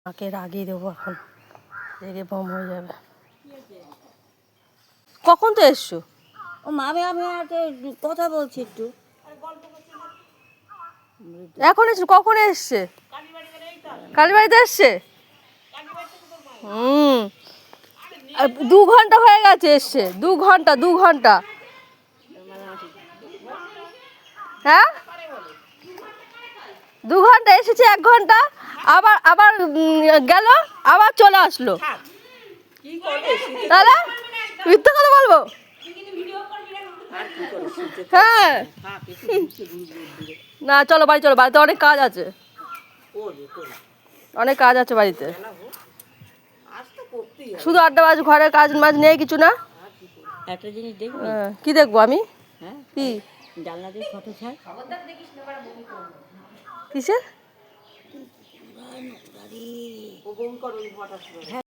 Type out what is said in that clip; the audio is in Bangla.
মাকে রাগিয়ে দেবো এখন, রেগে বম হয়ে যাবে। কখন তো এসছো? ও মা, আমি কথা বলছি একটু। এখন এসছো? কখন এসছে? কালীবাড়িতে এসছে। 2 ঘন্টা হয়ে গেছে এসছে। 2 ঘন্টা। হ্যাঁ 2 ঘন্টা এসেছে, 1 ঘন্টা আবার আবার গেল, আবার চলে আসলো। তাহলে মিথ্যা কথা বলবো? হ্যাঁ না, চলো বাড়ি চলো, বাড়িতে অনেক কাজ আছে, অনেক কাজ আছে বাড়িতে। শুধু আড্ডা বাজ, ঘরের কাজ মাজ নেই কিছু না। একটা জিনিস দেখবি? কি দেখবো আমি? হ্যাঁ, কি? জানলা দিয়ে ফটো ছাড়। কিসের?